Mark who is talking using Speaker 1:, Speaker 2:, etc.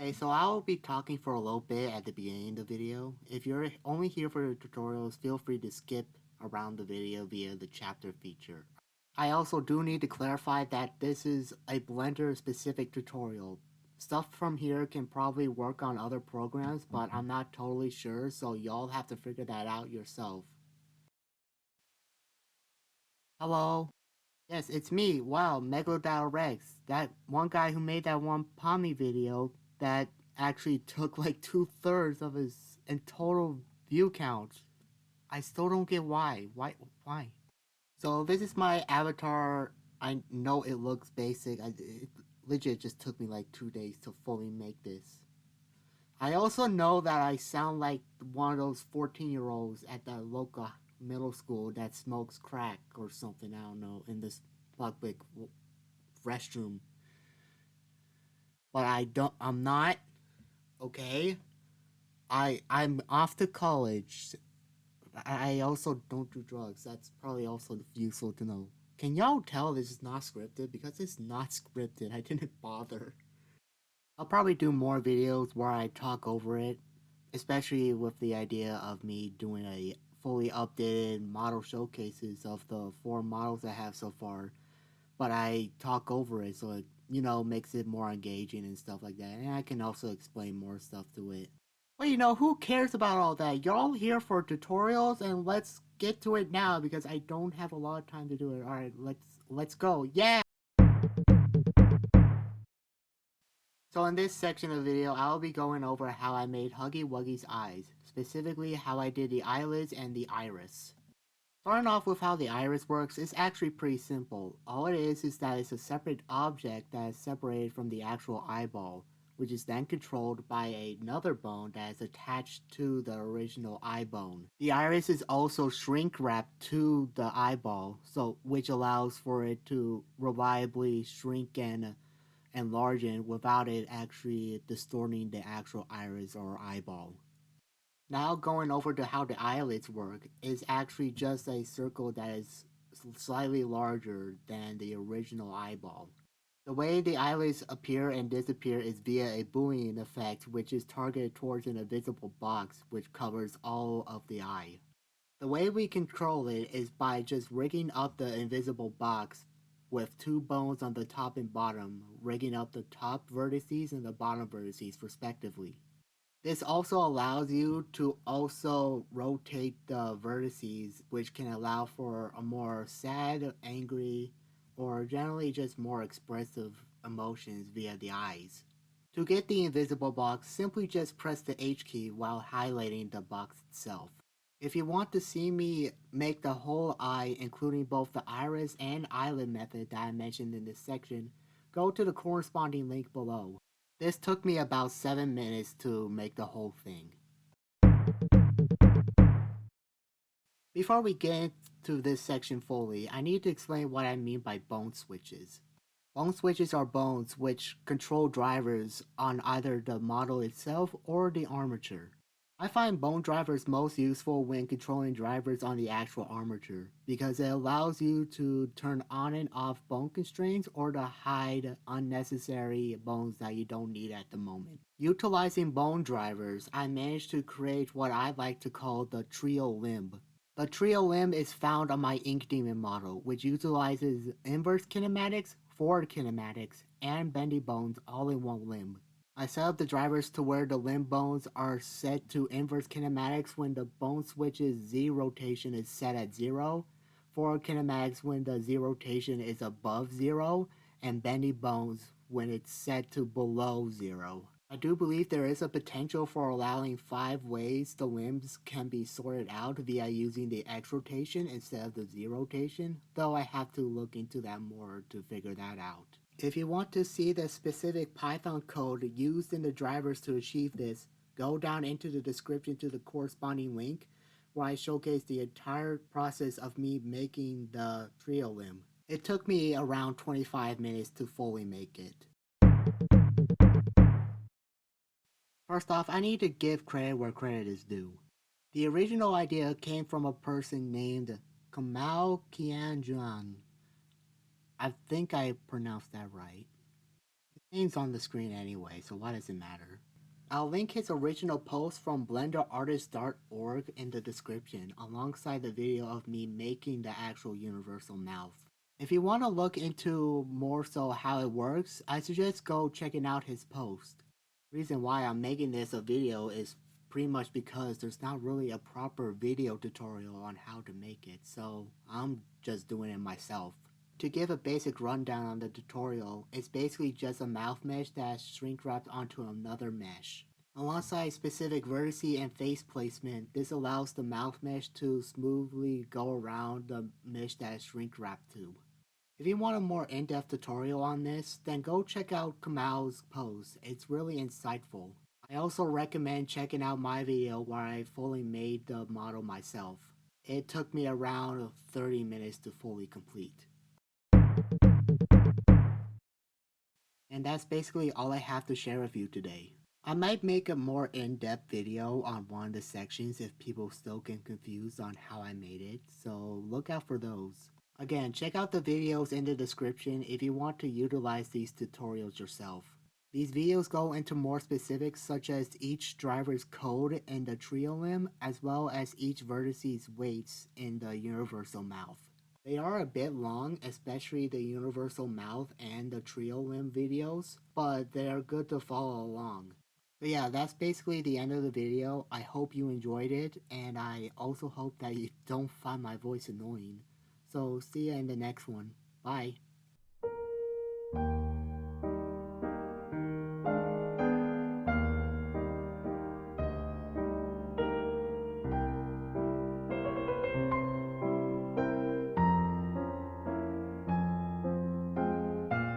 Speaker 1: Okay, so I'll be talking for a little bit at the beginning of the video. If you're only here for the tutorials, feel free to skip around the video via the chapter feature. I also do need to clarify that this is a Blender specific tutorial. Stuff from here can probably work on other programs, but I'm not totally sure, so y'all have to figure that out yourself. Hello? Yes, it's me. Wow, Rex. That one guy who made that one Pomni video that actually took like 2/3 of his in total view count. I still don't get why. Why? So this is my avatar. I know it looks basic. It legit just took me like 2 days to fully make this. I also know that I sound like one of those 14-year-olds at the local middle school that smokes crack or something, I don't know, in this public restroom. But I'm not, okay? I'm off to college. I also don't do drugs. That's probably also useful to know. Can y'all tell this is not scripted? Because it's not scripted. I didn't bother. I'll probably do more videos where I talk over it, especially with the idea of me doing a fully updated model showcases of the 4 models I have so far. But I talk over it so it, makes it more engaging and stuff like that. And I can also explain more stuff to it. Well, who cares about all that? You're all here for tutorials and let's get to it now because I don't have a lot of time to do it. Alright, let's go. Yeah! So in this section of the video, I'll be going over how I made Huggy Wuggy's eyes, specifically how I did the eyelids and the iris. Starting off with how the iris works is actually pretty simple. All it is that it's a separate object that is separated from the actual eyeball, which is then controlled by another bone that is attached to the original eye bone. The iris is also shrink wrapped to the eyeball, which allows for it to reliably shrink and enlarge without it actually distorting the actual iris or eyeball. Now going over to how the eyelids work is actually just a circle that is slightly larger than the original eyeball. The way the eyelids appear and disappear is via a Boolean effect which is targeted towards an invisible box which covers all of the eye. The way we control it is by just rigging up the invisible box with 2 bones on the top and bottom, rigging up the top vertices and the bottom vertices respectively. This also allows you to also rotate the vertices, which can allow for a more sad, angry, or generally just more expressive emotions via the eyes. To get the invisible box, simply just press the H key while highlighting the box itself. If you want to see me make the whole eye, including both the iris and eyelid method that I mentioned in this section, go to the corresponding link below. This took me about 7 minutes to make the whole thing. Before we get into this section fully, I need to explain what I mean by bone switches. Bone switches are bones which control drivers on either the model itself or the armature. I find bone drivers most useful when controlling drivers on the actual armature because it allows you to turn on and off bone constraints or to hide unnecessary bones that you don't need at the moment. Utilizing bone drivers, I managed to create what I like to call the trio limb. The trio limb is found on my Ink Demon model, which utilizes inverse kinematics, forward kinematics, and bendy bones all in one limb. I set up the drivers to where the limb bones are set to inverse kinematics when the bone switch's Z rotation is set at 0, forward kinematics when the Z rotation is above 0, and bendy bones when it's set to below 0. I do believe there is a potential for allowing 5 ways the limbs can be sorted out via using the X rotation instead of the Z rotation, though I have to look into that more to figure that out. If you want to see the specific Python code used in the drivers to achieve this, go down into the description to the corresponding link where I showcase the entire process of me making the trio limb. It took me around 25 minutes to fully make it. First off, I need to give credit where credit is due. The original idea came from a person named KamauKianjahe. I think I pronounced that right. Name's on the screen anyway, so why does it matter? I'll link his original post from blenderartist.org in the description alongside the video of me making the actual universal mouth. If you want to look into more so how it works, I suggest go checking out his post. Reason why I'm making this a video is pretty much because there's not really a proper video tutorial on how to make it, so I'm just doing it myself. To give a basic rundown on the tutorial, it's basically just a mouth mesh that's shrink wrapped onto another mesh. Alongside specific vertice and face placement, this allows the mouth mesh to smoothly go around the mesh that's shrink wrapped to. If you want a more in-depth tutorial on this, then go check out Kamau's post, it's really insightful. I also recommend checking out my video where I fully made the model myself. It took me around 30 minutes to fully complete. And that's basically all I have to share with you today. I might make a more in-depth video on one of the sections if people still get confused on how I made it, so look out for those. Again, check out the videos in the description if you want to utilize these tutorials yourself. These videos go into more specifics such as each driver's code in the trio limb as well as each vertice's weights in the universal mouth. They are a bit long, especially the universal mouth and the trio limb videos, but they are good to follow along. But yeah, that's basically the end of the video. I hope you enjoyed it, and I also hope that you don't find my voice annoying. So see ya in the next one. Bye.